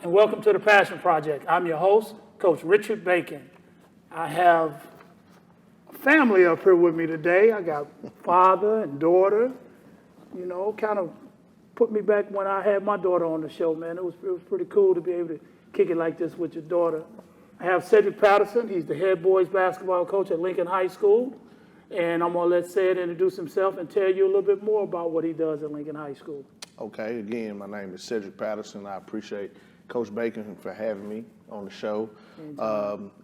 and welcome to the Passion Project. I'm your host, Coach Richard Bacon. I have family up here with me today. I got father and daughter, kind of put me back when I had my daughter on the show, man. It was pretty cool to be able to kick it like this with your daughter. I have Cedric Patterson. He's the head boys basketball coach at Lincoln High School. And I'm going to let Ced introduce himself and tell you a little bit more about what he does at Lincoln High School. Okay, again, my name is Cedric Patterson. I appreciate Coach Bacon for having me on the show.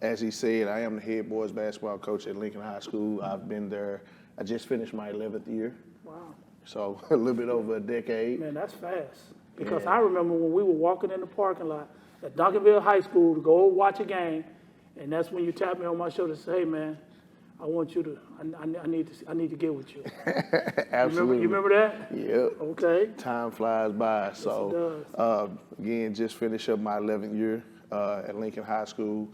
As he said, I am the head boys basketball coach at Lincoln High School. I've been there. I just finished my 11th year. Wow. So a little bit over a decade. Man, that's fast. Because I remember when we were walking in the parking lot at Duncanville High School to go watch a game, and that's when you tapped me on my shoulder and said, hey, man, I want you to, I need to get with you. Absolutely. You remember that? Yep. Okay. Time flies by. Yes, So, it does. Again, just finished up my 11th year at Lincoln High School.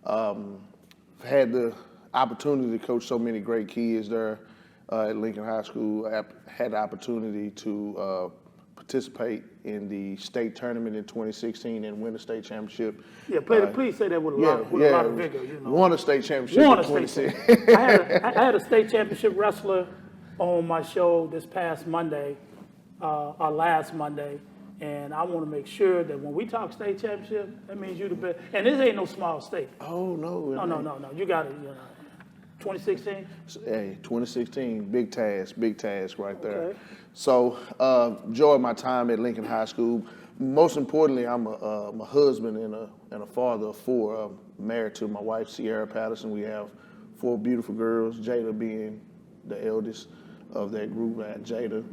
Had the opportunity to coach so many great kids there at Lincoln High School. I had the opportunity to participate in the state tournament in 2016 and win the state championship. Yeah, please say that with a lot of vigor. Won a state championship Won in a state 2016. I had a state championship wrestler on my show this past Monday, or last Monday, and I want to make sure that when we talk state championship, that means you the best. And this ain't no small state. Oh, no. No. You got it. 2016? Hey, 2016, big task right there. Okay. So, enjoyed my time at Lincoln High School. Most importantly, I'm a husband and a father of four. I'm married to my wife, Sierra Patterson. We have four beautiful girls, Jada being the eldest of that group. I have Jada,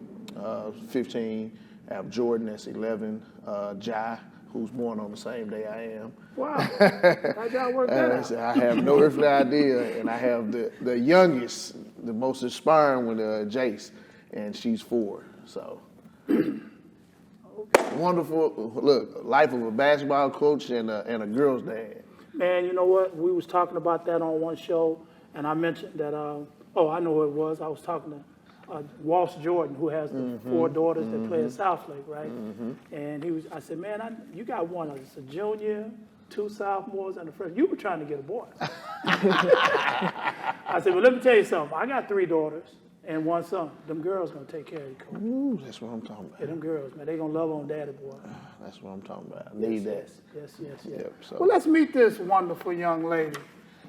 15. I have Jordan, that's 11. Jai, who's born on the same day I am. Wow. How'd y'all work that out? I have no earthly idea. And I have the youngest, the most inspiring one, Jace, and she's 4. So, wonderful. Look, life of a basketball coach and a girl's dad. Man, you know what? We was talking about that on one show, and I mentioned that, I know who it was. I was talking to Walsh Jordan, who has the 4 daughters that play at Southlake, right? And I said, man, you got one. It's a junior, 2 sophomores, and a freshman. You were trying to get a boy. I said, well, let me tell you something. I got 3 daughters and 1 son. Them girls gonna take care of you, coach. Ooh, that's what I'm talking about. Yeah, them girls, man, they gonna love on daddy, boy. That's what I'm talking about. I need that. Yes. Yep, so. Well, let's meet this wonderful young lady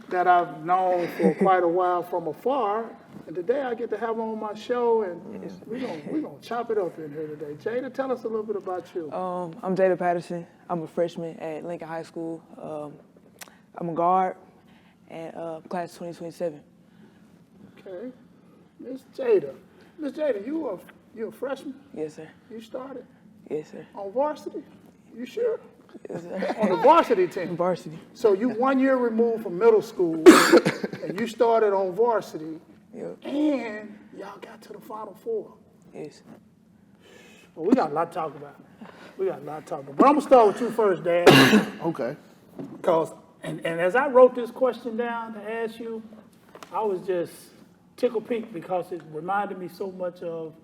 that I've known for quite a while from afar. And today I get to have her on my show, and we're gonna chop it up in here today. Jada, tell us a little bit about you. I'm Jada Patterson. I'm a freshman at Lincoln High School. I'm a guard, and class 2027. Okay, Miss Jada. Miss Jada, you a freshman? Yes, sir. You started Yes, sir. on varsity? You sure? Yes, sir. On the varsity team? Varsity. So you 1 year removed from middle school, and you started on varsity, Yep. and y'all got to the Final Four. Yes. Well, we got a lot to talk about. But I'm going to start with you first, Dad. Okay. Because, and as I wrote this question down to ask you, I was just tickled pink because it reminded me so much of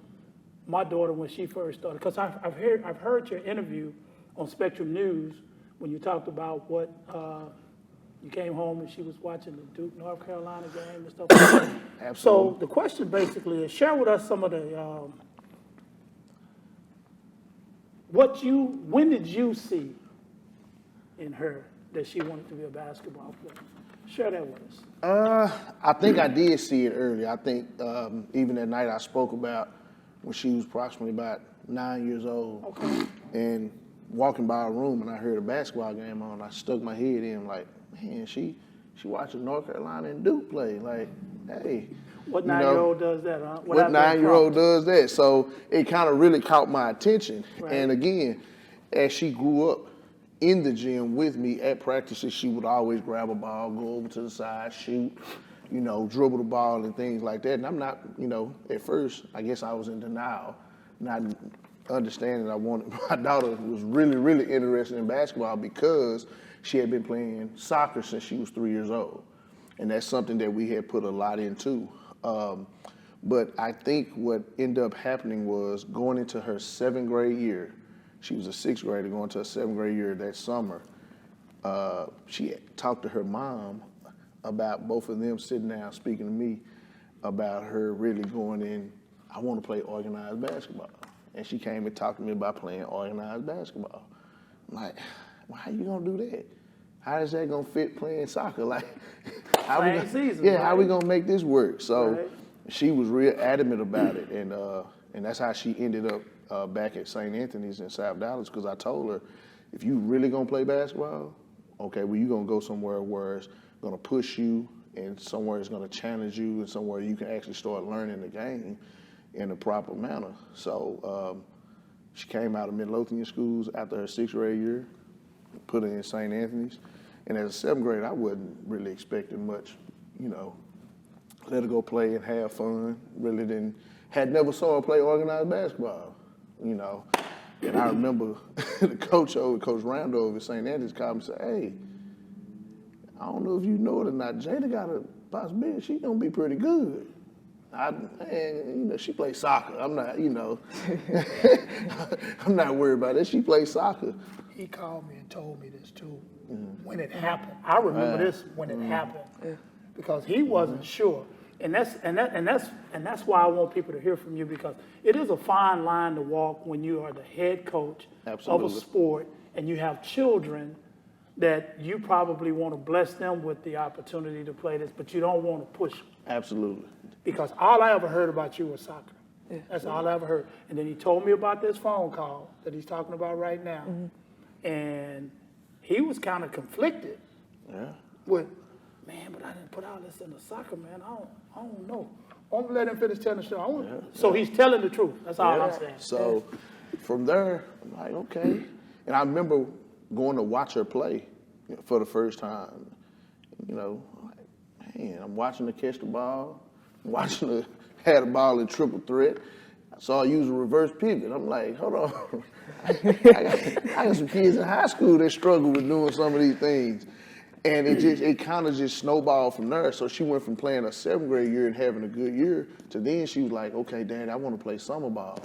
my daughter when she first started. Because I've heard your interview on Spectrum News when you talked about what you came home and she was watching the Duke North Carolina game and stuff like that. Absolutely. So the question basically is, share with us some of the when did you see in her that she wanted to be a basketball player? Share that with us. I think I did see it early. I think even that night I spoke about when she was approximately about 9 years old. Okay. And walking by a room and I heard a basketball game on, I stuck my head in like, man, she watching North Carolina and Duke play. Like, hey. What 9-year-old does that, huh? What 9-year-old does that? So it kind of really caught my attention. Right. And again, as she grew up in the gym with me at practices, she would always grab a ball, go over to the side, shoot, dribble the ball and things like that. And I'm not, at first, I guess I was in denial, not understanding my daughter was really, really interested in basketball because she had been playing soccer since she was 3 years old. And that's something that we had put a lot into. But I think what ended up happening was going into her 7th grade year, She was a 6th grader going to a 7th grade year that summer. She had talked to her mom about both of them sitting down speaking to me about her really going in, I want to play organized basketball. And she came and talked to me about playing organized basketball. I'm like, well, how you gonna do that? How is that gonna fit playing soccer? Like, how Playing we gonna, season, yeah, right? how we gonna make this work? So Right. she was real adamant about it, and that's how she ended up back at St. Anthony's in South Dallas, because I told her, if you really gonna play basketball, okay, well, you're gonna go somewhere where it's gonna push you, and somewhere it's gonna challenge you, and somewhere you can actually start learning the game in a proper manner. So she came out of Midlothian schools after her 6th grade year, put her in St. Anthony's, and as a 7th grader, I wasn't really expecting much, you know. Let her go play and have fun. Really had never saw her play organized basketball, you know. And I remember the coach Rando over at St. Anthony's called me and said, hey, I don't know if you know it or not, Jada got a possibility, she's gonna be pretty good. She plays soccer. I'm not, I'm not worried about it. She plays soccer. He called me and told me this too when it happened. I remember this when it happened because he wasn't sure, and that's why I want people to hear from you, because it is a fine line to walk when you are the head coach of Absolutely. a sport and you have children that you probably want to bless them with the opportunity to play this, but you don't want to push them. Absolutely. Because all I ever heard about you was soccer. That's all I ever heard. And then he told me about this phone call that he's talking about right now. And he was kind of conflicted with, man, but I didn't put all this in the soccer, man. I don't know. I'm gonna let him finish telling the story. So he's telling the truth. That's all I'm saying. So from there, I'm like, okay. And I remember going to watch her play for the first time. You know, like, man, I'm watching her catch the ball, watching her had a ball in triple threat. I saw her use a reverse pivot. I'm like, hold on. I got some kids in high school that struggle with doing some of these things. And it kind of just snowballed from there. So she went from playing a 7th grade year and having a good year to then she was like, okay, Dad, I want to play summer ball.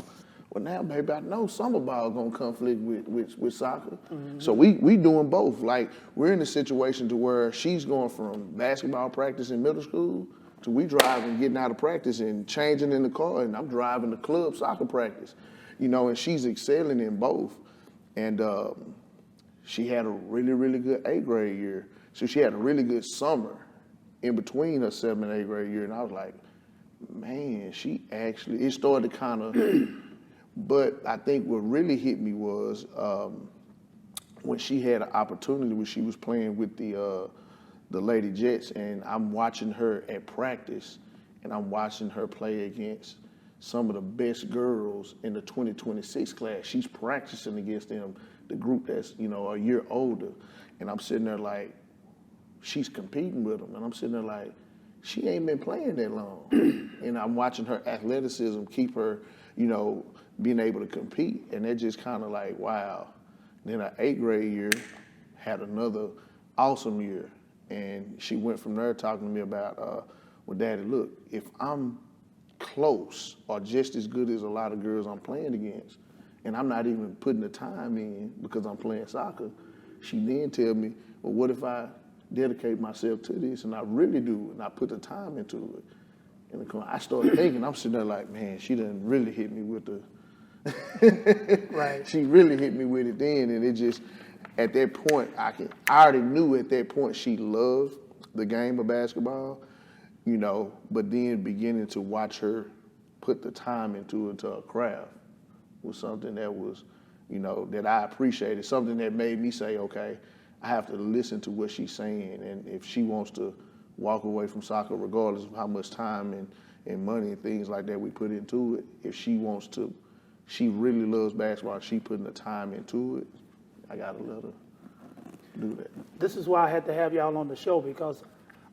Well, now, baby, I know summer ball gonna conflict with soccer. So we doing both. Like, we're in a situation to where she's going from basketball practice in middle school to we driving, getting out of practice and changing in the car, and I'm driving to club soccer practice, you know, and she's excelling in both. And she had a really, really good 8th grade year. So she had a really good summer in between her 7th and 8th grade year, and I was like, man, it started to kind of, but I think what really hit me was when she had an opportunity when she was playing with the Lady Jets, and I'm watching her at practice, and I'm watching her play against some of the best girls in the 2026 class. She's practicing against them, the group that's, you know, a year older, and I'm sitting there like, she's competing with them, and I'm sitting there like, she ain't been playing that long. And I'm watching her athleticism keep her, you know, being able to compete, and that just kind of like, wow. Then her 8th grade year had another awesome year, and she went from there talking to me about, well, Daddy, look, if I'm close or just as good as a lot of girls I'm playing against, and I'm not even putting the time in because I'm playing soccer, she then tell me, well, what if I dedicate myself to this and I really do, and I put the time into it? And I started thinking, I'm sitting there like, man, she done really hit me with the, Right. she really hit me with it then, and it just, at that point, I already knew at that point she loved the game of basketball, you know, but then beginning to watch her put the time into her craft was something that was, you know, that I appreciated, something that made me say, okay, I have to listen to what she's saying, and if she wants to walk away from soccer, regardless of how much time and money and things like that we put into it, if she wants to, she really loves basketball, she putting the time into it, I gotta let her do that. This is why I had to have y'all on the show, because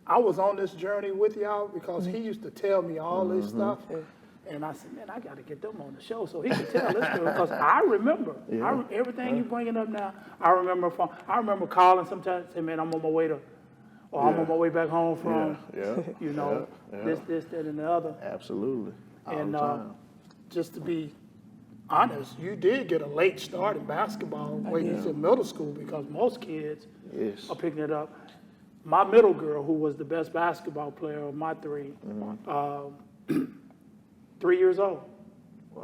I was on this journey with y'all because he used to tell me all this stuff. And I said, man, I got to get them on the show so he can tell this story, because I remember everything you bringing up now. I remember calling sometimes, say, man, I'm on my way to, or I'm on my way back home from, you know, this, that, and the other. Absolutely. All And the time. just to be honest, you did get a late start in basketball when you was in middle school because most kids Yes. are picking it up. My middle girl, who was the best basketball player of my three, 3 years old.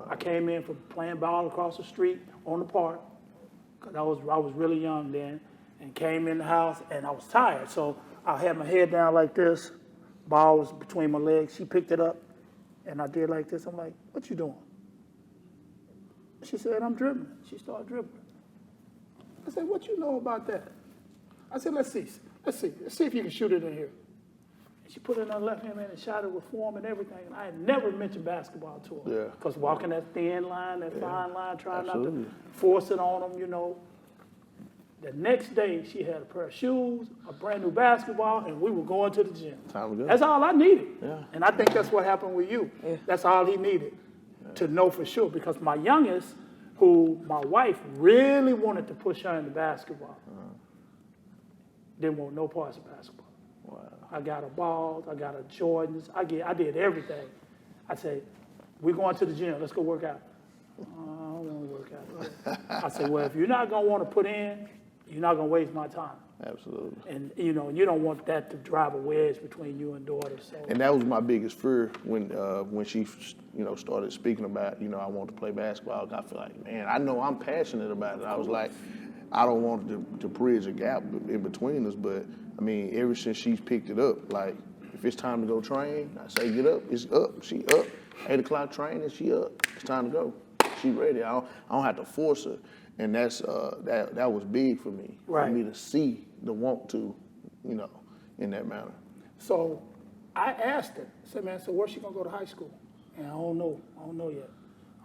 I came in from playing ball across the street on the park, because I was really young then, and came in the house, and I was tired. So I had my head down like this, ball was between my legs. She picked it up, and I did like this. I'm like, what you doing? She said, I'm dribbling. She started dribbling. I said, what you know about that? I said, let's see if you can shoot it in here. And she put it in her left hand and shot it with form and everything. And I had never mentioned basketball to her. Yeah. Because walking that thin line, that fine line, trying Absolutely. not to force it on them, The next day, she had a pair of shoes, a brand new basketball, and we were going to the gym. Time to go. That's all I needed. Yeah. And I think that's what happened with you. Yeah. That's all he needed to know for sure. Because my youngest, who my wife really wanted to push her into basketball, didn't want no parts of basketball. Wow. I got her balls, I got her Jordans, I did everything. I said, we're going to the gym, let's go work out. I don't want to work out. I said, well, if you're not going to want to put in, you're not going to waste my time. Absolutely. And, you don't want that to drive a wedge between you and daughter. So. And that was my biggest fear when she, started speaking about, I want to play basketball. I feel like, man, I know I'm passionate about it. I was like, I don't want to bridge a gap in between us, but I mean, ever since she's picked it up, like, if it's time to go train, I say get up, it's up, she up. 8 o'clock training, she up, it's time to go. She ready, I don't have to force her. And that's that was big for me, right. For me to see the want to, in that manner. So I asked her, I said, man, so where's she gonna go to high school? And I don't know yet.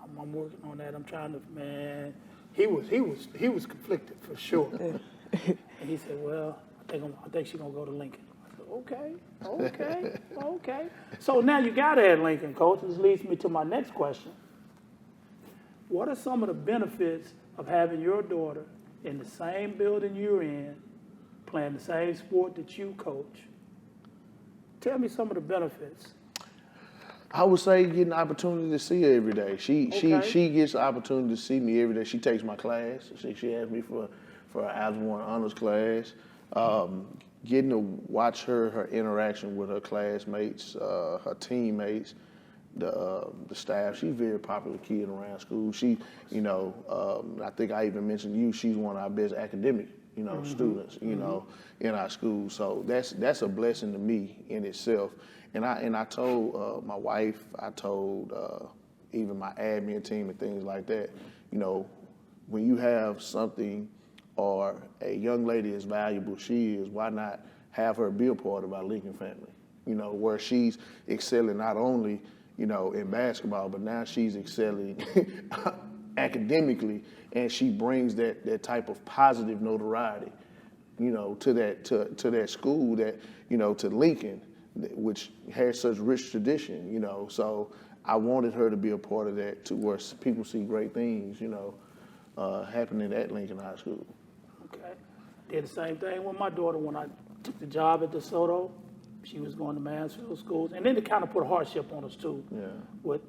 I'm working on that, I'm trying to, man. He was conflicted for sure. And he said, well, I think she's gonna go to Lincoln. I said, okay. So now you got her at Lincoln, Coach. This leads me to my next question. What are some of the benefits of having your daughter in the same building you're in, playing the same sport that you coach? Tell me some of the benefits. I would say getting the opportunity to see her every day. She gets the opportunity to see me every day. She takes my class. She asked me for an Algebra 1 honors class. Getting to watch her interaction with her classmates, her teammates, the staff. She's a very popular kid around school. She, I think I even mentioned to you, she's one of our best academic, students, in our school. So that's a blessing to me in itself. And I told my wife, I told even my admin team and things like that, when you have something or a young lady as valuable as she is, why not have her be a part of our Lincoln family? Where she's excelling not only, in basketball, but now she's excelling academically, and she brings that type of positive notoriety, to that school, to Lincoln, which has such rich tradition, So I wanted her to be a part of that, to where people see great things, happening at Lincoln High School. Okay. Did the same thing with my daughter when I took the job at DeSoto. She was going to Mansfield schools. And then it kind of put a hardship on us, too. Yeah. With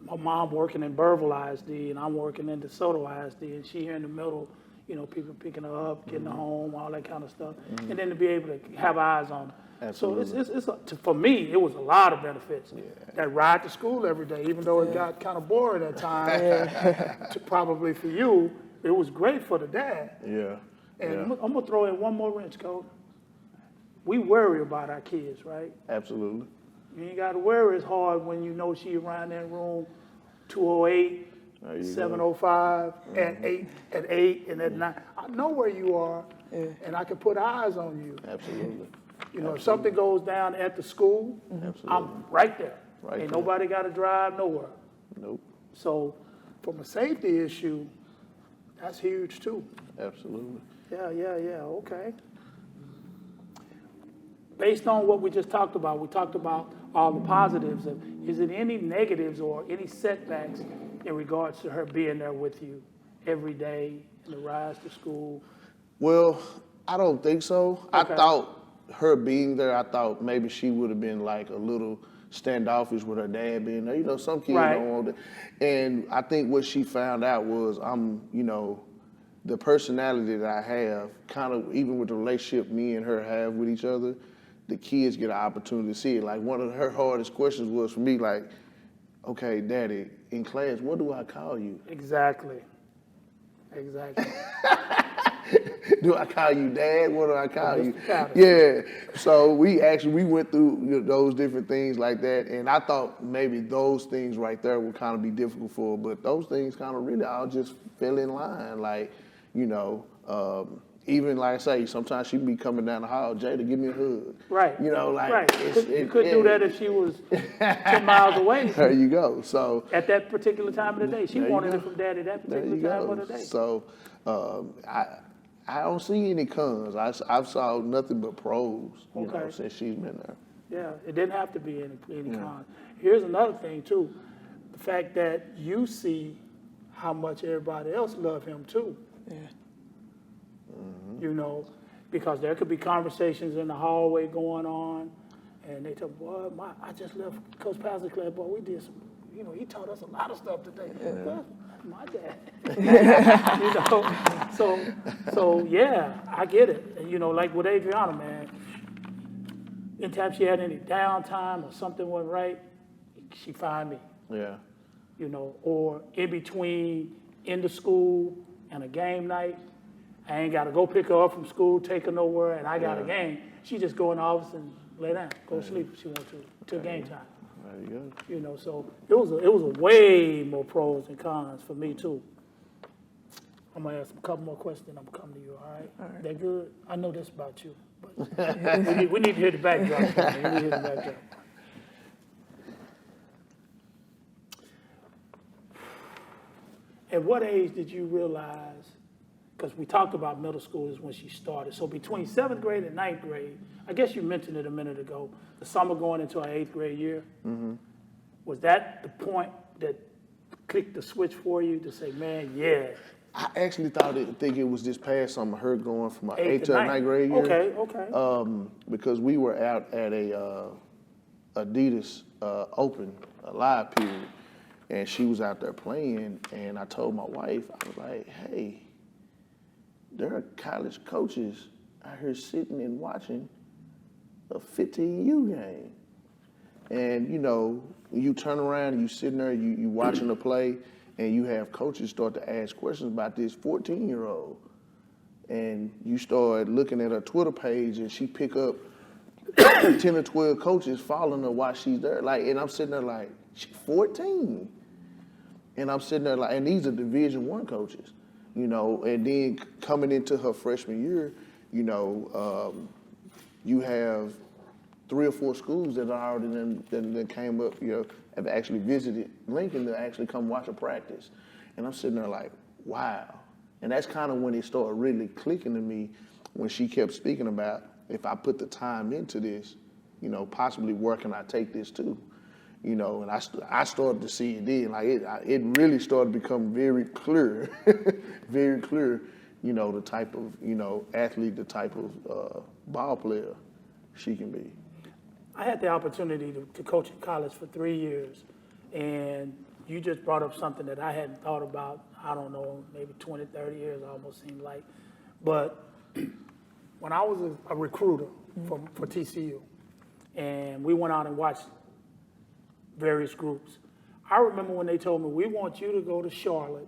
my mom working in Burville ISD, and I'm working in DeSoto ISD, and she here in the middle, people picking her up, getting her home, all that kind of stuff. And then to be able to have eyes on her. Absolutely. So for me, it was a lot of benefits. Yeah. That ride to school every day, even though it got kind of boring at times, probably for you, it was great for the dad. Yeah. And I'm going to throw in one more wrench, Coach. We worry about our kids, right? Absolutely. You ain't got to worry as hard when you know she around that room 208, 705, at 8, and at 9. I know where you are, and I can put eyes on you. Absolutely. If something goes down at the school, I'm right there. Ain't nobody got to drive nowhere. Nope. So from a safety issue, that's huge too. Absolutely. Yeah, okay. Based on what we just talked about, we talked about all the positives. Is it any negatives or any setbacks in regards to her being there with you every day in the rides to school? Well, I don't think so. Okay. I thought her being there, I thought maybe she would have been like a little standoffish with her dad being there. You know, some kids Right. don't want that. And I think what she found out was the personality that I have, kind of even with the relationship me and her have with each other, the kids get an opportunity to see it. Like one of her hardest questions was for me, like, okay, Daddy, in class, what do I call you? Exactly. Do I call you Dad? What do I call you? Mr. Patterson. Yeah. So we went through those different things like that, and I thought maybe those things right there would kind of be difficult for her, but those things kind of really all just fell in line. Like, even like I say, sometimes she'd be coming down the hall, Jada, give me a hug. Right. You know, like right. You couldn't do that if she was 10 miles away. There you go. So At that particular time of the day, she there you wanted go. it from Daddy that there you particular time go. of the day. So I don't see any cons. I've saw nothing but pros, Okay. since she's been there. Yeah, it didn't have to be any cons. Here's another thing too, the fact that you see how much everybody else love him too. Yeah. Because there could be conversations in the hallway going on, and they tell me, boy, I just left Coach Patterson's class, boy, we did some, he taught us a lot of stuff today. Well, my dad. So yeah, I get it. And, like with Adriana, man, anytime she had any downtime or something went right, she find me. Yeah. Or in between end of school and a game night, I ain't got to go pick her up from school, take her nowhere, and I got a game. She just go in the office and lay down, go to sleep if she wants to, till game time. There you go. So it was a way more pros and cons for me too. I'm gonna ask a couple more questions, and I'm gonna come to you. All right? That good? I know this about you, but we need to hear the backdrop. We need to hear the backdrop. At what age did you realize? Because we talked about middle school is when she started. So between 7th grade and 9th grade, I guess you mentioned it a minute ago, the summer going into our 8th grade year, was that the point that clicked the switch for you to say, man, yeah. I actually think it was this past summer, her going from my 8th to 9th. 9th grade year. Okay. Because we were out at a Adidas Open, a live period, and she was out there playing, and I told my wife, I was like, hey, there are college coaches out here sitting and watching a 15U game. And, you turn around and you sitting there, you watching the play, and you have coaches start to ask questions about this 14-year-old. And you start looking at her Twitter page, and she pick up 10 or 12 coaches following her while she's there. And I'm sitting there like, she's 14. And I'm sitting there like, and these are Division I coaches. And then coming into her freshman year, you have 3 or 4 schools that are already then came up, have actually visited Lincoln to actually come watch a practice. And I'm sitting there like, wow. And that's kind of when it started really clicking to me when she kept speaking about, if I put the time into this, possibly where can I take this to? And I started to see it then. Like it really started to become very clear, very clear, the type of, athlete, the type of ball player she can be. I had the opportunity to coach in college for 3 years, and you just brought up something that I hadn't thought about, I don't know, maybe 20, 30 years almost seemed like. But when I was a recruiter for TCU, and we went out and watched various groups, I remember when they told me, we want you to go to Charlotte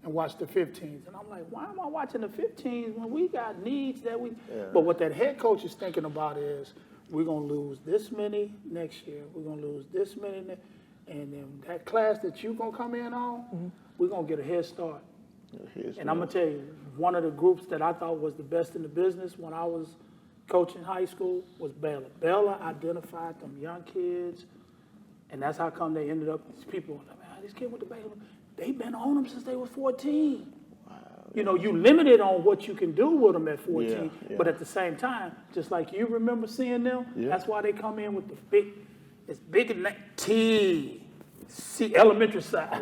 and watch the 15s. And I'm like, why am I watching the 15s when we got needs that we... Yeah. But what that head coach is thinking about is, we're going to lose this many next year. We're going to lose this many. And then that class that you're going to come in on, we're going to get a head start. And I'm going to tell you, one of the groups that I thought was the best in the business when I was coaching high school was Baylor. Baylor identified them young kids, and that's how come they ended up, these people were like, man, this kid went to Baylor. They've been on them since they was 14. You limited on what you can do with them at 14, but at the same time, just like you remember seeing them, that's why they come in with the big T, C, elementary size.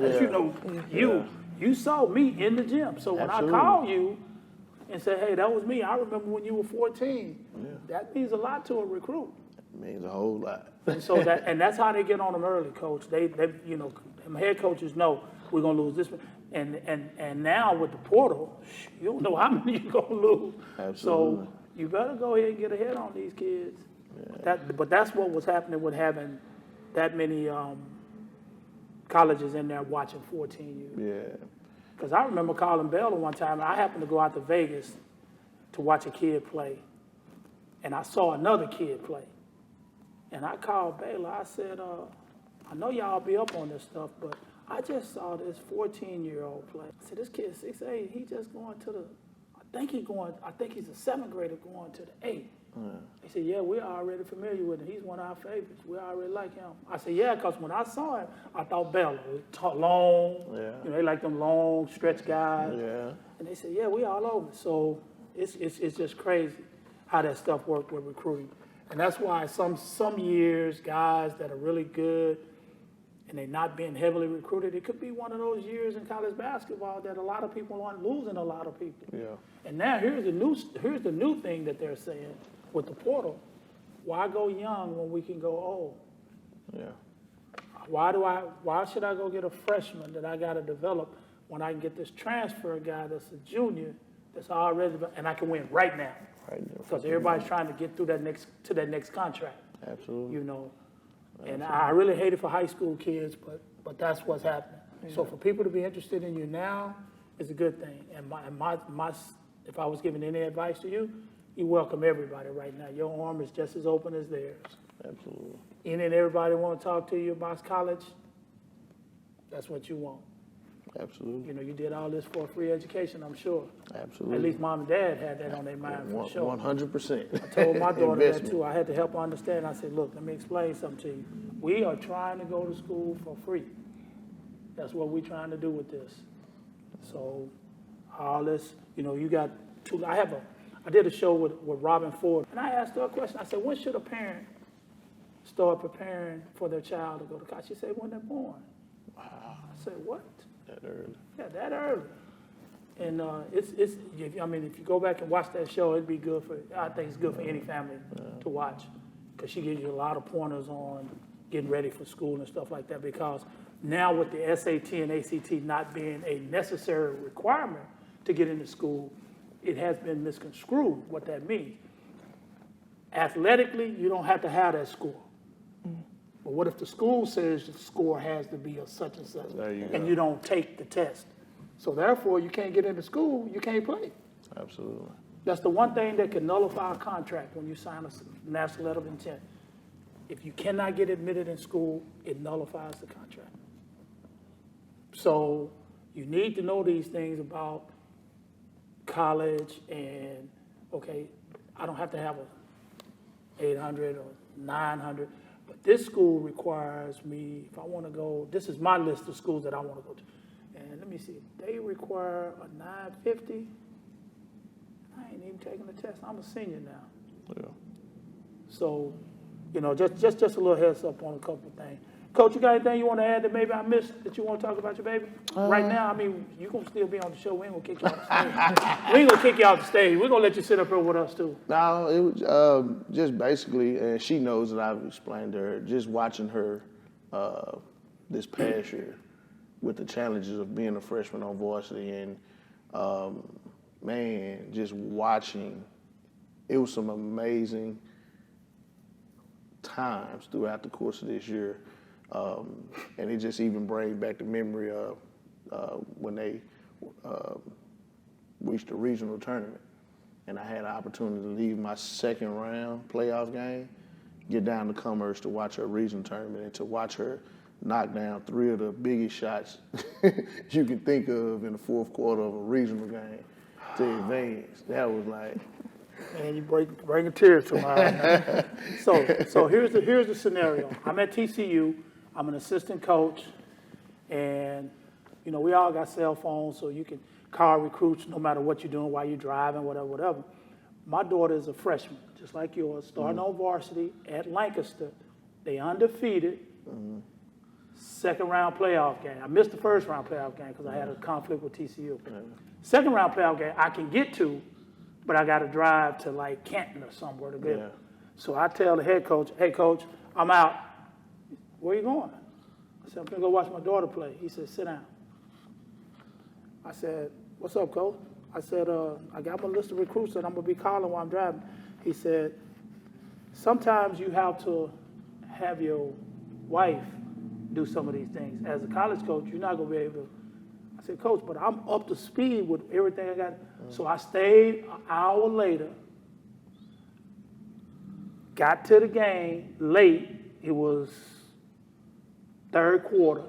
You saw me in the gym. So when I call you and say, hey, that was me, I remember when you were 14, that means a lot to a recruit. Means a whole lot. And so that's how they get on them early, coach. They them head coaches know we're gonna lose this one. And now with the portal, you don't know how many you're gonna lose. Absolutely. So you better go ahead and get ahead on these kids. Yeah. But that's what was happening with having that many colleges in there watching 14U. Yeah. Because I remember calling Bella one time, and I happened to go out to Vegas to watch a kid play, and I saw another kid play. And I called Baylor. I said, I know y'all be up on this stuff, but I just saw this 14-year-old play. I said, this kid's 6'8", he just going to the, I think he's a 7th grader going to the 8th. They said, yeah, we're already familiar with him. He's one of our favorites. We already like him. I said, yeah, because when I saw him, I thought Baylor was long. Yeah. They like them long stretch guys. Yeah. And they said, yeah, we all over. So it's just crazy how that stuff worked with recruiting. And that's why some years, guys that are really good and they're not being heavily recruited, it could be one of those years in college basketball that a lot of people aren't losing a lot of people. Yeah. And now here's the new thing that they're saying with the portal. Why go young when we can go old? Yeah. Why should I go get a freshman that I got to develop when I can get this transfer guy that's a junior that's already, and I can win right now? Right now. Because everybody's trying to get through that next contract. Absolutely. And I really hate it for high school kids, but that's what's happening. Yeah. So for people to be interested in you now is a good thing. And my if I was giving any advice to you, you welcome everybody right now. Your arm is just as open as theirs. Absolutely. Any and everybody want to talk to you about college, that's what you want. Absolutely. You did all this for a free education, I'm sure. Absolutely. At least mom and dad had that on their mind for sure. 100%. I told my daughter that too. I had to help her understand. I said, look, let me explain something to you. We are trying to go to school for free. That's what we're trying to do with this. So all this, you got two. I did a show with Robin Ford, and I asked her a question. I said, when should a parent start preparing for their child to go to college? She said, when they're born. Wow. I said, what? That early. Yeah, that early. And if you go back and watch that show, it'd be good I think it's good for any family to watch, because she gives you a lot of pointers on getting ready for school and stuff like that, because now with the SAT and ACT not being a necessary requirement to get into school, it has been misconstrued what that means. Athletically, you don't have to have that score. But what if the school says the score has to be a such and such, and you don't take the test? So therefore, you can't get into school, you can't play. Absolutely. That's the one thing that can nullify a contract when you sign a national letter of intent. If you cannot get admitted in school, it nullifies the contract. So you need to know these things about college and, okay, I don't have to have a 800 or 900. But this school requires me, if I want to go, this is my list of schools that I want to go to. And let me see, they require a 950. I ain't even taking the test. I'm a senior now. Yeah. So, just a little heads up on a couple of things. Coach, you got anything you want to add that maybe I missed that you want to talk about your baby? Right now, you're going to still be on the show. We ain't going to kick you off the stage. We ain't going to kick you off the stage. We're going to let you sit up here with us, too. No, it was just basically, and she knows that I've explained to her, just watching her this past year with the challenges of being a freshman on varsity and, just watching, it was some amazing times throughout the course of this year. And it just even brings back the memory of when they reached the regional tournament. And I had an opportunity to leave my second round playoff game, get down to Commerce to watch her regional tournament and to watch her knock down 3 of the biggest shots you can think of in the fourth quarter of a regional game to advance. That was like... Man, you bringing tears to my eyes. So here's the scenario. I'm at TCU. I'm an assistant coach, and we all got cell phones, so you can call recruits no matter what you're doing, while you're driving, whatever. My daughter is a freshman, just like yours, starting on varsity at Lancaster. They undefeated. Second round playoff game. I missed the first round playoff game because I had a conflict with TCU. Second round playoff game I can get to, but I got to drive to like Canton or somewhere to get. So I tell the head coach, hey, coach, I'm out. Where you going? I said, I'm going to go watch my daughter play. He said, sit down. I said, what's up, coach? I said, I got my list of recruits that I'm going to be calling while I'm driving. He said, sometimes you have to have your wife do some of these things. As a college coach, you're not going to be able to. I said, coach, but I'm up to speed with everything I got. So I stayed an hour later, got to the game late. It was third quarter.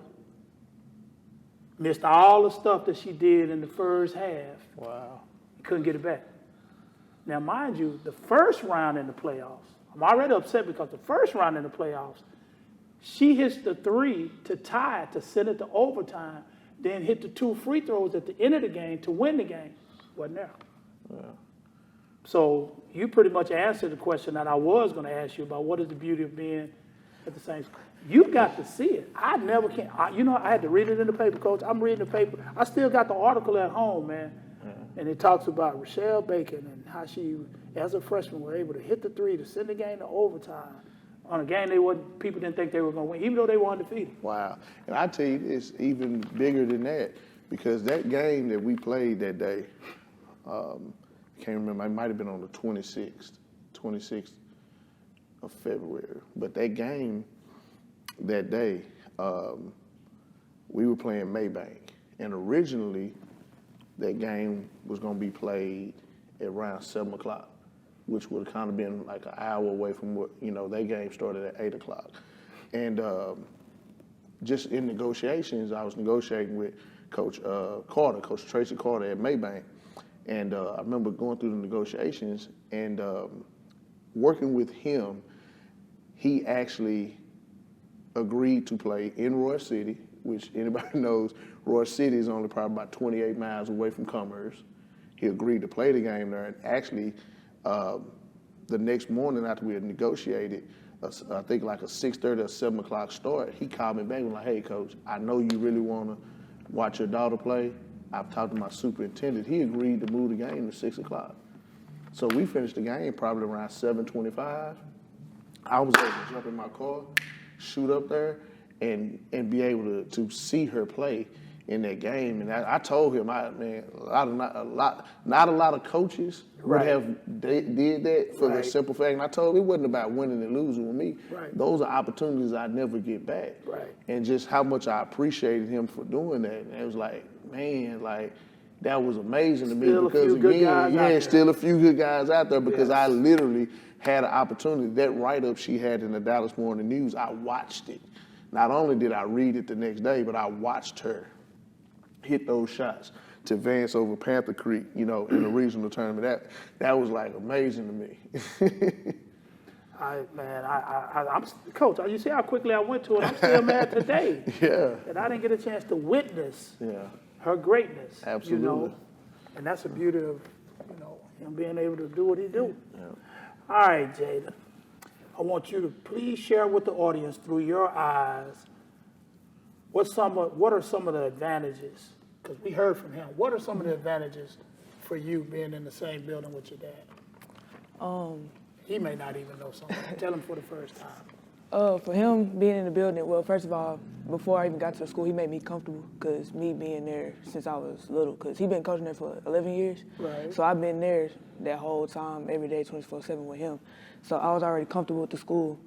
Missed all the stuff that she did in the first half. Wow. Couldn't get it back. Now, mind you, the first round in the playoffs, I'm already upset because the first round in the playoffs, she hits the three to tie it, to send it to overtime, then hit the 2 free throws at the end of the game to win the game. Wasn't there. Yeah. So you pretty much answered the question that I was going to ask you about what is the beauty of being at the same school. You got to see it. I never can. I had to read it in the paper, Coach. I'm reading the paper. I still got the article at home, man. And it talks about Rochelle Bacon and how she, as a freshman, were able to hit the three to send the game to overtime on a game people didn't think they were going to win, even though they were undefeated. Wow. And I tell you, it's even bigger than that because that game that we played that day, I can't remember, it might have been on the 26th of February. But that game that day, we were playing Maybank. And originally, that game was going to be played at around 7 o'clock, which would have kind of been like an hour away from what, that game started at 8 o'clock. And just in negotiations, I was negotiating with Coach Carter, Coach Tracy Carter at Maybank. And I remember going through the negotiations and working with him, he actually agreed to play in Roy City, which anybody knows, Roy City is only probably about 28 miles away from Commerce. He agreed to play the game there. And actually, the next morning after we had negotiated, I think like a 6:30 or 7 o'clock start, he called me back and was like, hey, Coach, I know you really want to watch your daughter play. I've talked to my superintendent. He agreed to move the game to 6 o'clock. So we finished the game probably around 7:25. I was able to jump in my car, shoot up there, and be able to see her play in that game. And I told him, not a lot of coaches would have did that for the simple fact. And I told him it wasn't about winning and losing with me. Right. Those are opportunities I never get back. Right. And just how much I appreciated him for doing that. And it was like, man, like that was amazing to me because still a few good guys out there because I literally had an opportunity. That write-up she had in the Dallas Morning News, I watched it. Not only did I read it the next day, but I watched her hit those shots to advance over Panther Creek, in the regional tournament. That was like amazing to me. I'm Coach. You see how quickly I went to it. I'm still mad today. Yeah. That I didn't get a chance to witness her greatness. Absolutely. And that's the beauty of him being able to do what he do. Yeah. All right, Jada. I want you to please share with the audience through your eyes what are some of the advantages? Because we heard from him. What are some of the advantages for you being in the same building with your dad? He may not even know something. Tell him for the first time. For him being in the building, well, first of all, before I even got to the school, he made me comfortable because me being there since I was little, because he's been coaching there for 11 years. Right. So I've been there that whole time, every day, 24/7 with him. So I was already comfortable with the school.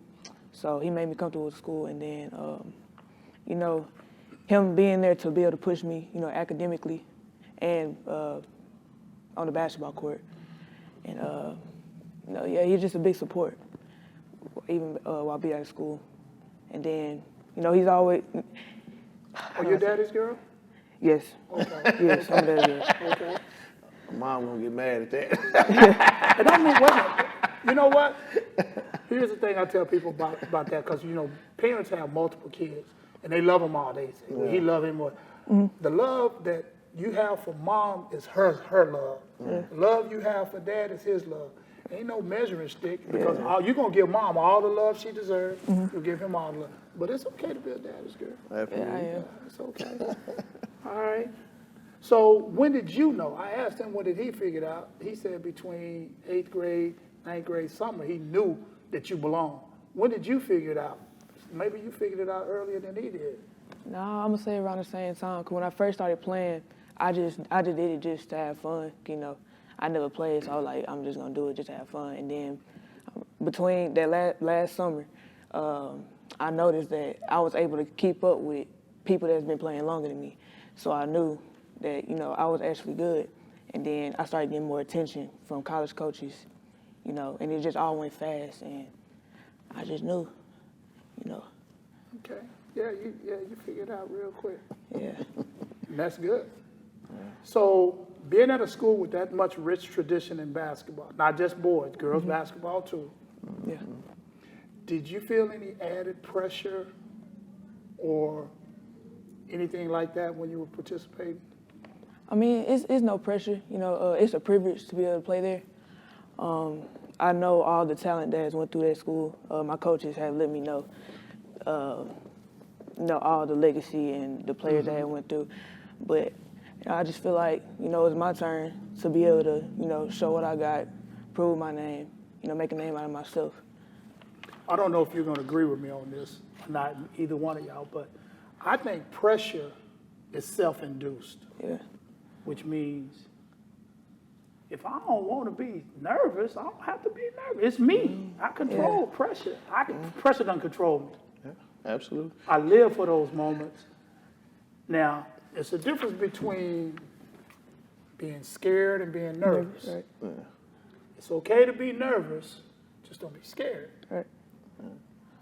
So he made me comfortable with the school. And then, him being there to be able to push me, academically and on the basketball court. And, he's just a big support, even while I be out of school. And then, he's always... Are your daddy's girl? Yes. Okay. Yes, I'm daddy's girl. Okay. Mom gonna get mad at that. And I mean, wait a minute. You know what? Here's the thing I tell people about that, because, parents have multiple kids, and they love them all. They say, well, he love him more. The love that you have for mom is her love. The love you have for dad is his love. Ain't no measuring stick, because you're going to give mom all the love she deserves. You'll give him all the love. But it's okay to be a daddy's girl. Absolutely. Yeah, I am. It's okay. All right. So when did you know? I asked him what did he figure out. He said between 8th grade, 9th grade, summer, he knew that you belong. When did you figure it out? Maybe you figured it out earlier than he did. No, I'm gonna say around the same time. Cause when I first started playing, I just did it just to have fun. You know, I never played, so I was like, I'm just gonna do it just to have fun. And then between that last summer, I noticed that I was able to keep up with people that's been playing longer than me. So I knew that, you know, I was actually good. And then I started getting more attention from college coaches, you know, and it just all went fast. And I just knew, you know. Okay. Yeah, you figured it out real quick. Yeah. And that's good. So being at a school with that much rich tradition in basketball, not just boys, girls basketball too. Yeah. Did you feel any added pressure or anything like that when you were participating? I mean, it's no pressure. You know, it's a privilege to be able to play there. I know all the talent that has went through that school. My coaches have let me know, all the legacy and the players that have went through. But you know, I just feel like, you know, it's my turn to be able to, you know, show what I got, prove my name, you know, make a name out of myself. I don't know if you're going to agree with me on this, not either one of y'all, but I think pressure is self-induced, Yeah. which means if I don't want to be nervous, I don't have to be nervous. It's me. I control pressure. Pressure doesn't control me. Yeah, absolutely. I live for those moments. Now, it's a difference between being scared and being nervous. Right. Yeah. It's okay to be nervous, just don't be scared. Right.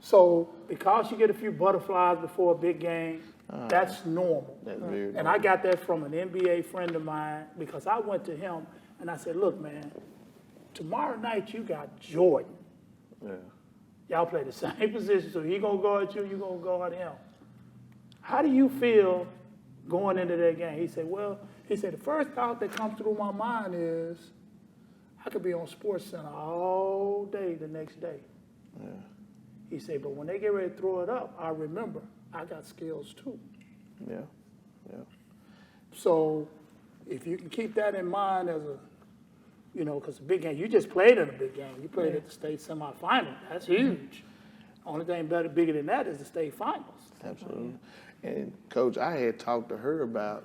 So because you get a few butterflies before a big game, that's normal. That's very And I got that from an NBA friend of mine because I went to him and I said, look, man, tomorrow night you got Jordan. Yeah. Y'all play the same position, so he gonna guard you, you gonna guard him. How do you feel going into that game? He said, the first thought that comes through my mind is I could be on SportsCenter all day the next day. Yeah. He said, but when they get ready to throw it up, I remember I got skills too. Yeah. Yeah. So if you can keep that in mind as a, you know, because a big game, you just played in a big game. You played at the state semifinal. That's huge. Only thing bigger than that is the state finals. Absolutely. And Coach, I had talked to her about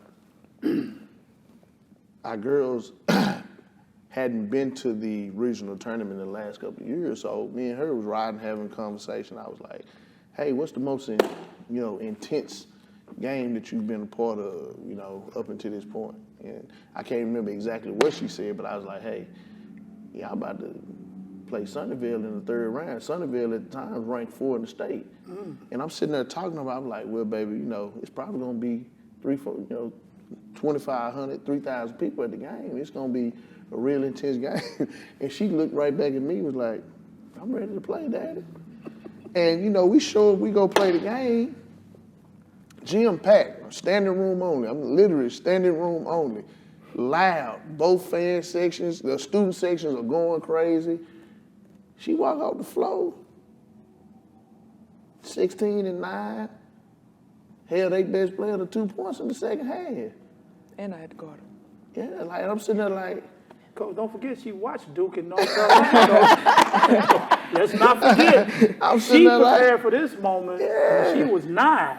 our girls hadn't been to the regional tournament in the last couple of years, so me and her was riding, having a conversation. I was like, hey, what's the most intense game that you've been a part of, you know, up until this point? And I can't remember exactly what she said, but I was like, hey, yeah, I'm about to play Sunnyvale in the third round. Sunnyvale at the time was ranked 4 in the state. And I'm sitting there talking about, I'm like, well, baby, you know, it's probably going to be 2,500, 3,000 people at the game. It's going to be a real intense game. And she looked right back at me, was like, I'm ready to play, Daddy. And, you know, we go play the game. Gym packed, standing room only. I'm literally standing room only. Loud. Both fan sections, the student sections are going crazy. She walked off the floor, 16-9. Held their best player to 2 points in the second half. And I had to guard him. Yeah, like I'm sitting there like, Coach, don't forget she watched Duke and North Carolina. Let's not forget. She prepared for this moment when she was 9.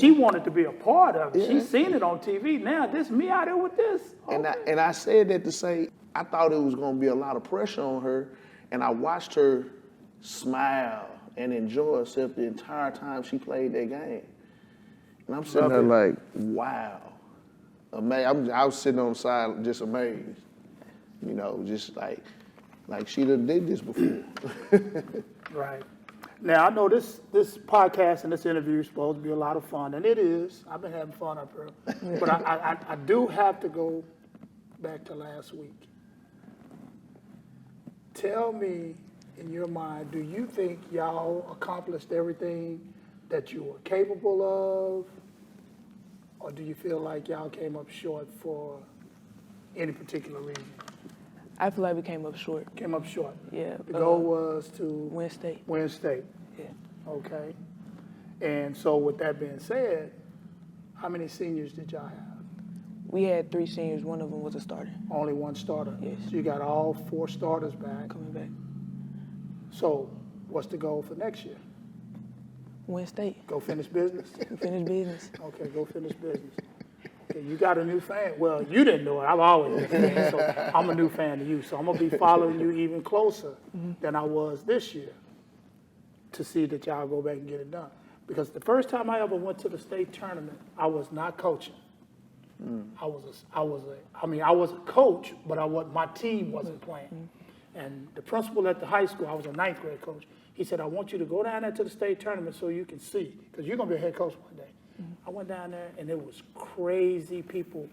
She wanted to be a part of it. She's seen it on TV. Now, this me out there with this. Okay. And I said that to say, I thought it was going to be a lot of pressure on her, and I watched her smile and enjoy herself the entire time she played that game. And I'm sitting there like, wow. Amazed. I was sitting on the side just amazed. You know, just like she done did this before. Right. Now, I know this podcast and this interview is supposed to be a lot of fun, and it is. I've been having fun up here. But I do have to go back to last week. Tell me, in your mind, do you think y'all accomplished everything that you were capable of? Or do you feel like y'all came up short for any particular reason? I feel like we came up short. Came up short. Yeah. The goal was to win state. win state. Yeah. Okay. And so with that being said, how many seniors did y'all have? We had 3 seniors. One of them was a starter. Only one starter. Yes. So you got all 4 starters back. Coming back. So what's the goal for next year? Win state. Go finish business? Finish business. Okay, go finish business. Okay, you got a new fan. Well, you didn't know it. I've always been a fan, so I'm a new fan of you. So I'm going to be following you even closer than I was this year to see that y'all go back and get it done. Because the first time I ever went to the state tournament, I was not coaching. I was a coach, but my team wasn't playing. And the principal at the high school, I was a 9th grade coach, he said, I want you to go down there to the state tournament so you can see, because you're going to be a head coach one day. I went down there, and it was crazy people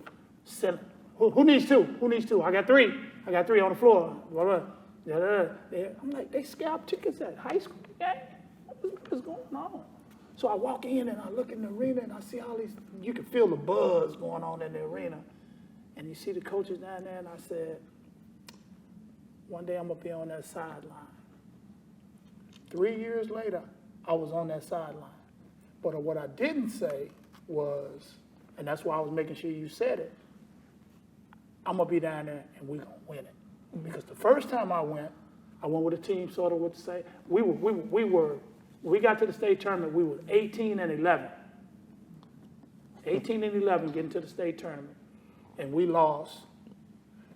selling. Who needs two? Who needs two? I got three. I got three on the floor. I'm like, they scalp tickets at high school? Yeah. What is going on? So I walk in, and I look in the arena, and I see all these, you can feel the buzz going on in the arena. And you see the coaches down there, and I said, one day I'm going to be on that sideline. 3 years later, I was on that sideline. But what I didn't say was, and that's why I was making sure you said it, I'm going to be down there and we're going to win it. Because the first time I went with a team sort of what to say. We got to the state tournament, we were 18 and 11. 18 and 11 getting to the state tournament. And we lost.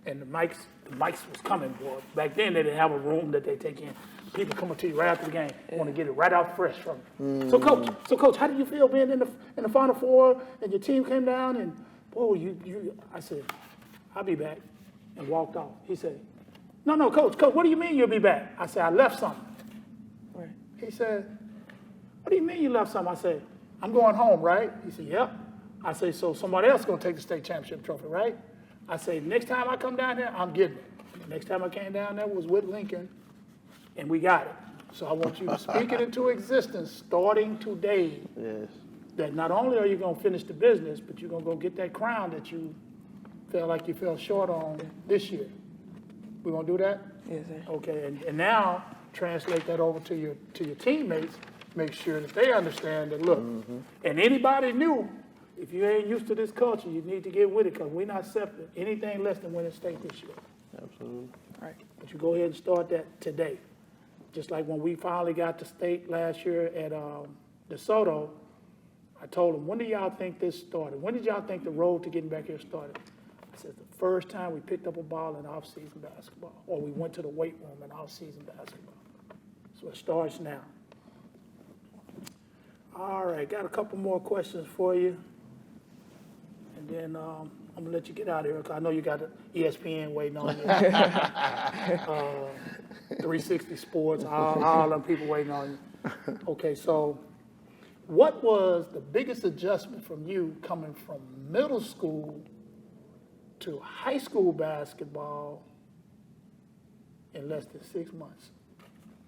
And the mics was coming, boy. Back then, they didn't have a room that they take in. People come up to you right after the game, want to get it right out fresh from you. So, coach, how did you feel being in the Final Four and your team came down and, boy, I said, I'll be back, and walked off. He said, no, coach, what do you mean you'll be back? I said, I left something. Right. He said, what do you mean you left something? I said, I'm going home, right? He said, yep. I said, so somebody else is going to take the state championship trophy, right? I say, next time I come down there, I'm getting it. The next time I came down there was with Lincoln, and we got it. So I want you to speak it into existence starting today. Yes. That not only are you going to finish the business, but you're going to go get that crown that you felt like you fell short on this year. We're going to do that? Yes, sir. Okay, and now translate that over to your teammates. Make sure that they understand that, look, and anybody new, if you ain't used to this culture, you need to get with it because we're not separate. Anything less than winning state this year. Absolutely. All right. But you go ahead and start that today. Just like when we finally got to state last year at DeSoto, I told them, when do y'all think this started? When did y'all think the road to getting back here started? I said, the first time we picked up a ball in off-season basketball, or we went to the weight room in off-season basketball. So it starts now. All right, got a couple more questions for you. And then I'm going to let you get out of here because I know you got ESPN waiting on you. 360 Sports, all them people waiting on you. Okay, so what was the biggest adjustment from you coming from middle school to high school basketball in less than 6 months?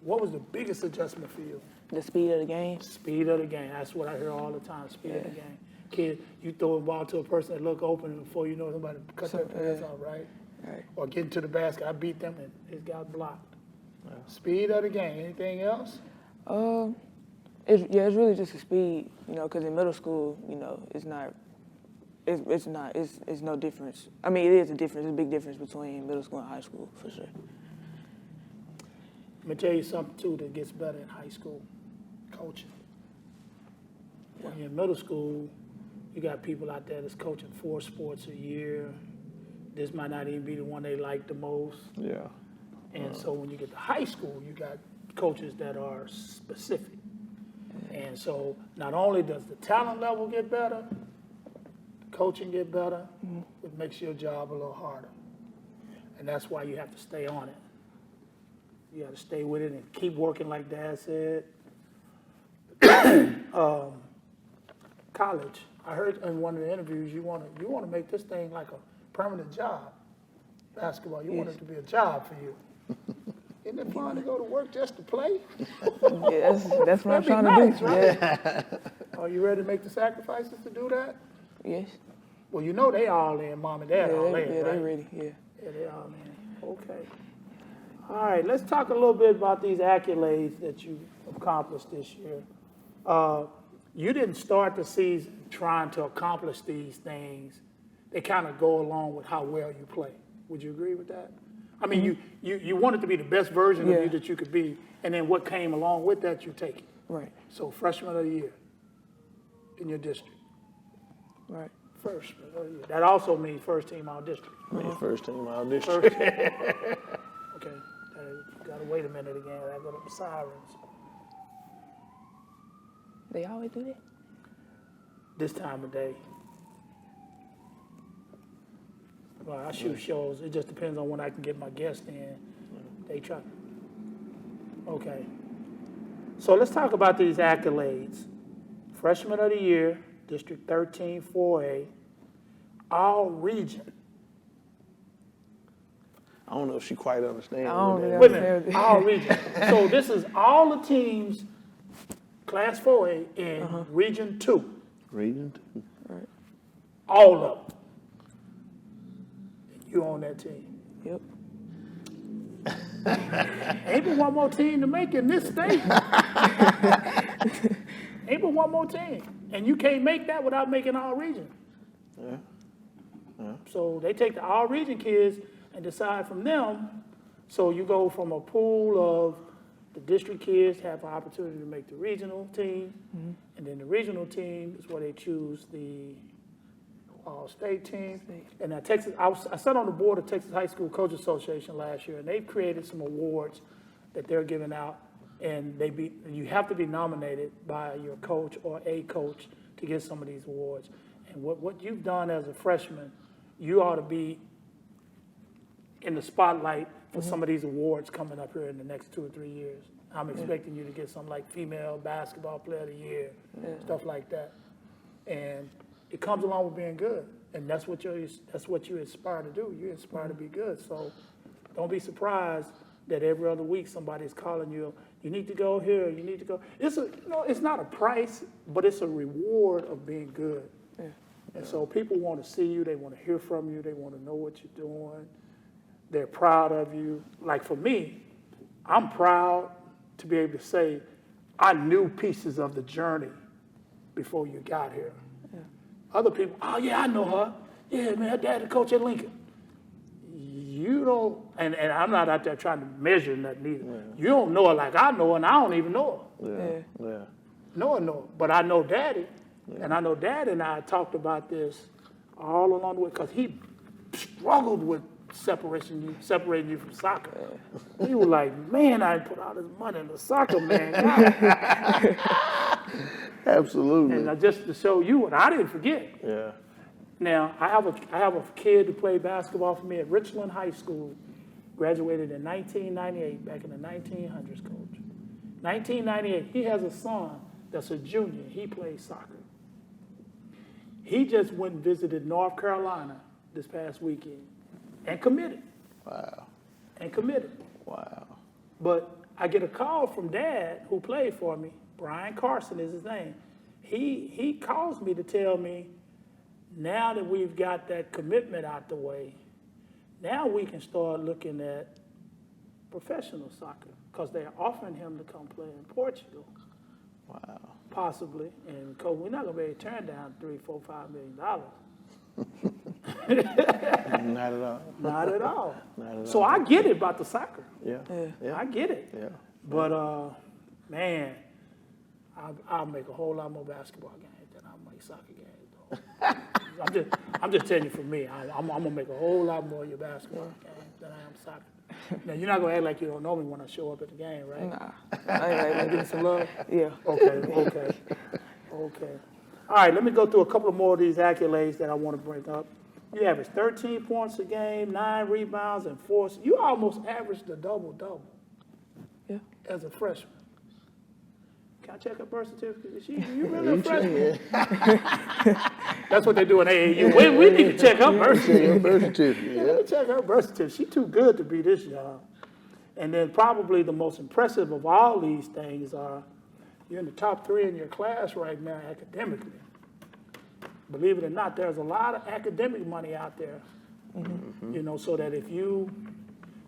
What was the biggest adjustment for you? The speed of the game. Speed of the game. That's what I hear all the time, speed of the game. Kid, you throw a ball to a person that look open and before you know somebody cut their pants off, right? Right. Or get into the basket. I beat them and it got blocked. Yeah. Speed of the game. Anything else? It's really just the speed, because in middle school, it's no difference. I mean, it is a difference. It's a big difference between middle school and high school, for sure. Let me tell you something, too, that gets better in high school, coaching. When you're in middle school, you got people out there that's coaching 4 sports a year. This might not even be the one they like the most. Yeah. And so when you get to high school, you got coaches that are specific. And so not only does the talent level get better, the coaching get better, it makes your job a little harder. And that's why you have to stay on it. You got to stay with it and keep working like Dad said. College. I heard in one of the interviews you want to make this thing like a permanent job. Basketball. You want it to be a job for you. Isn't it fun to go to work just to play? Yeah, that's what I'm trying to do. Right? Yeah. Are you ready to make the sacrifices to do that? Yes. Well, they all in, Mom and Dad all in, yeah, right? they're ready. Yeah. Yeah, they all in. Okay. All right, let's talk a little bit about these accolades that you accomplished this year. You didn't start the season trying to accomplish these things. They kind of go along with how well you play. Would you agree with that? I mean, you wanted to be the best version of you that you could be, and then what came along with that, you take it. Right. So freshman of the year in your district. Right. Freshman of the year. That also means first team all district. First team out district. Okay. Gotta wait a minute again. I got the sirens. They always do that? This time of day. Well, I shoot shows. It just depends on when I can get my guests in. They try. Okay. So let's talk about these accolades. Freshman of the Year, District 13, 4A, all region. I don't know if she quite understands. I don't what that know. Wait a minute, all region. So this is all the teams, Class 4A in Region 2. is. Region 2. All of them. You on that team. Yep. Ain't but one more team to make in this state. Ain't but one more team. And you can't make that without making all region. Yeah. So they take the all region kids and decide from them. So you go from a pool of the district kids have an opportunity to make the regional team. And then the regional team is where they choose the state team. And now Texas, I sat on the board of Texas High School Coach Association last year, and they've created some awards that they're giving out, and you have to be nominated by your coach or a coach to get some of these awards. And what you've done as a freshman, you ought to be in the spotlight for some of these awards coming up here in the next 2 or 3 years. I'm expecting you to get something like Female Basketball Player of the Year, stuff like that. And it comes along with being good, and that's what you aspire to do. You aspire to be good. So don't be surprised that every other week somebody's calling you. You need to go here. You need to go. It's not a price, but it's a reward of being good. Yeah. And so people want to see you. They want to hear from you. They want to know what you're doing. They're proud of you. Like for me, I'm proud to be able to say I knew pieces of the journey before you got here. Other people, oh yeah, I know her. Yeah, man, her daddy coach at Lincoln. You don't, and I'm not out there trying to measure nothing either. Yeah. You don't know her like I know her, and I don't even know her. Yeah. No one knows, but I know Daddy, and I know Daddy and I talked about this all along the way because he struggled with separating you from soccer. He was like, man, I put all this money in the soccer, man. Absolutely. And just to show you, and I didn't forget. Yeah. Now, I have a kid who played basketball for me at Richland High School, graduated in 1998, back in the 1900s, coach. 1998, he has a son that's a junior. He plays soccer. He just went and visited North Carolina this past weekend and committed. Wow. Wow. But I get a call from Dad, who played for me. Brian Carson is his name. He calls me to tell me, now that we've got that commitment out the way, now we can start looking at professional soccer because they're offering him to come play in Portugal. Wow. Possibly. And coach, we're not going to be able to turn down $3, $4, $5 million. Not at all. Not at all. Not at So all. I get it about the soccer. Yeah. I get it. Yeah. But, man, I'll make a whole lot more basketball games than I'll make soccer games, though. I'm just telling you for me, I'm going to make a whole lot more of your basketball games than I am soccer. Now, you're not going to act like you don't know me when I show up at the game, right? Nah. I ain't give some love. Yeah. Okay. All right, let me go through a couple more of these accolades that I want to bring up. You averaged 13 points a game, 9 rebounds, and 4. You almost averaged a double-double as a freshman. Can I check her birth certificate? You really a freshman? That's what they do in AAU. We need to check her birth certificate. Let me check her birth certificate. She's too good to be this young. And then probably the most impressive of all these things are you're in the top 3 in your class right now academically. Believe it or not, there's a lot of academic money out there. Mm-hmm. So that if you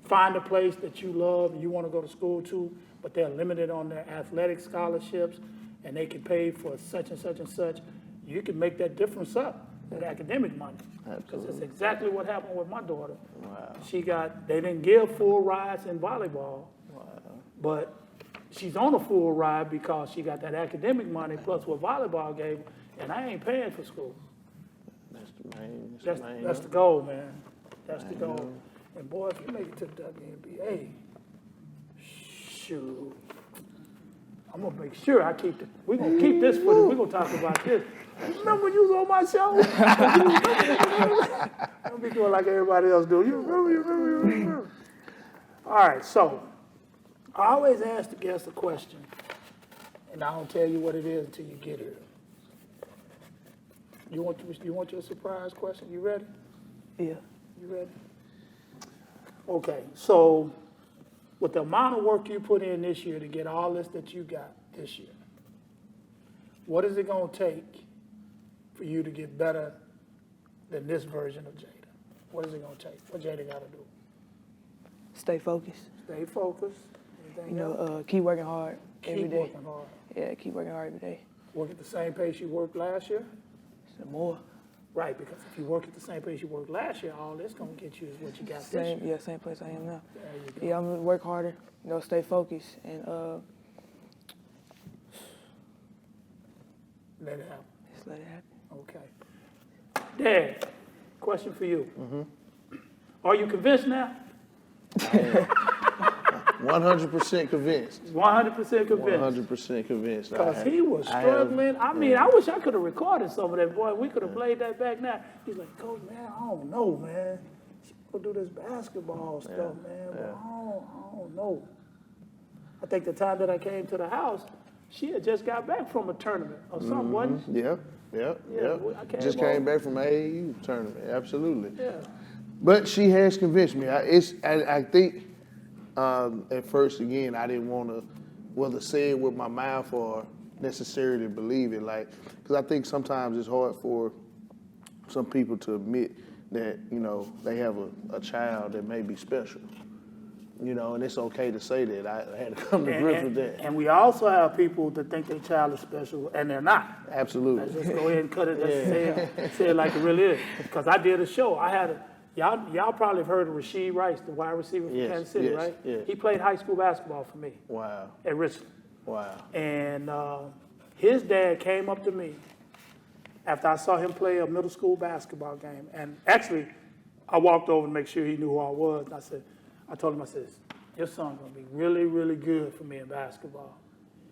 find a place that you love and you want to go to school to, but they're limited on their athletic scholarships and they can pay for such and such and such, you can make that difference up. with academic money. Because Absolutely. that's exactly what happened with my daughter. Wow. They didn't give full rides in volleyball, but she's on a full ride because she got that academic money plus what volleyball gave her, and I ain't paying for school. That's the main. That's the goal, man. That's the goal. And boy, if you make it to the WNBA, shoot, I'm gonna make sure I keep we're gonna keep this footage. We're gonna talk about this. Remember when you was on my show? Don't be doing like everybody else do. You remember. All right, so I always ask the guest a question, and I don't tell you what it is until you get here. You want your surprise question? You ready? Yeah. You ready? Okay, so with the amount of work you put in this year to get all this that you got this year, what is it going to take for you to get better than this version of Jada? What is it going to take? What Jada got to do? Stay focused. Stay focused. Anything else? Keep working hard every Keep day. working hard. Yeah, keep working hard every day. Work at the same pace you worked last year? Some more. Right, because if you work at the same pace you worked last year, all that's going to get you is what you got this year. Yeah, same place I am now. There you go. Yeah, I'm gonna work harder. Stay focused and Let it happen. just let it happen. Okay. Dad, question for you. Are you convinced now? 100% convinced. 100% convinced. 100% convinced. Because he was struggling. I wish I could have recorded some of that, boy. We could have played that back now. He's like, Coach, man, I don't know, man. She gonna do this basketball stuff, man, but I don't know. I think the time that I came to the house, she had just got back from a tournament or something, wasn't she? Yeah. I Just came back from AAU tournament. Absolutely. Yeah. But she has convinced me. I think at first, again, I didn't want to whether say it with my mouth or necessarily believe it. Because I think sometimes it's hard for some people to admit that, they have a child that may be special. And it's okay to say that. I had to come to grips with that. And we also have people that think their child is special, and they're not. Absolutely. Let's just go ahead and cut it. Let's say it like it really is. Because I did a show. Y'all probably have heard of Rasheed Rice, the wide receiver from Kansas City, right? Yes. He played high school basketball for me Wow. at Richland. Wow. And his dad came up to me after I saw him play a middle school basketball game. And actually, I walked over to make sure he knew who I was. And I told him, your son's going to be really, really good for me in basketball.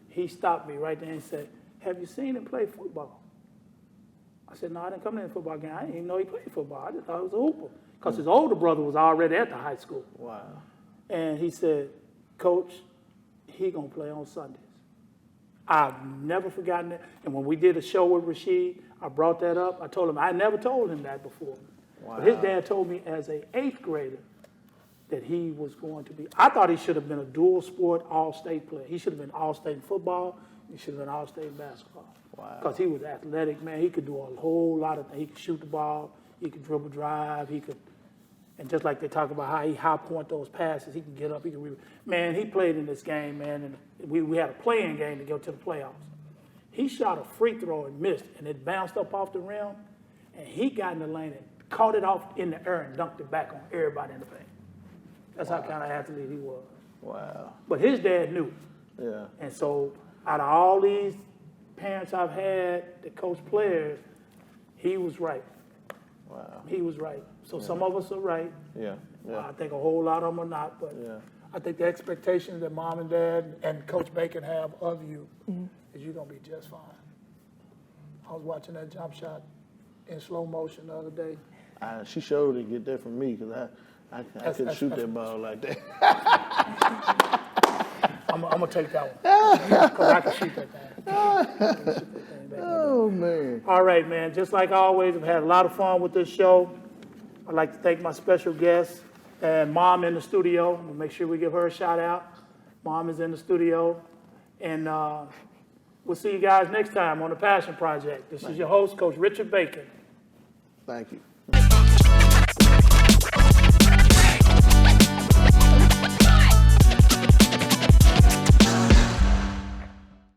He stopped me right there and said, have you seen him play football? I said, no, I didn't come to the football game. I didn't even know he played football. I just thought he was a hooper. Because his older brother was already at the high school. Wow. And he said, Coach, he going to play on Sundays. I've never forgotten it. And when we did a show with Rasheed, I brought that up. I told him, I never told him that before. Wow. But his dad told me as an 8th grader that he was going to be, I thought he should have been a dual sport all-state player. He should have been all-state in football. He should have been all-state in basketball. Wow. Because he was athletic, man. He could do a whole lot of things. He could shoot the ball. He could dribble drive. And just like they talk about how he high-point those passes, he can get up. Man, he played in this game, man. And we had a playing game to go to the playoffs. He shot a free throw and missed, and it bounced up off the rim. And he got in the lane and caught it off in the air and dunked it back on everybody in the paint. That's how kind of athlete he was. Wow. But his dad knew. Yeah. And so out of all these parents I've had that coach players, he was right. Wow. He was right. So some of us are right. Yeah. I think a whole lot of them are not. But I think the expectations that mom and dad and Coach Bacon have of you is you're going to be just fine. I was watching that jump shot in slow motion the other day. She showed to get that from me because I couldn't shoot that ball like that. I'm going to take that one because I can shoot that thing. Oh, man. All right, man. Just like always, I've had a lot of fun with this show. I'd like to thank my special guest and Mom in the studio. We'll make sure we give her a shout out. Mom is in the studio. And we'll see you guys next time on The Passion Project. This is your host, Coach Richard Bacon. Thank you.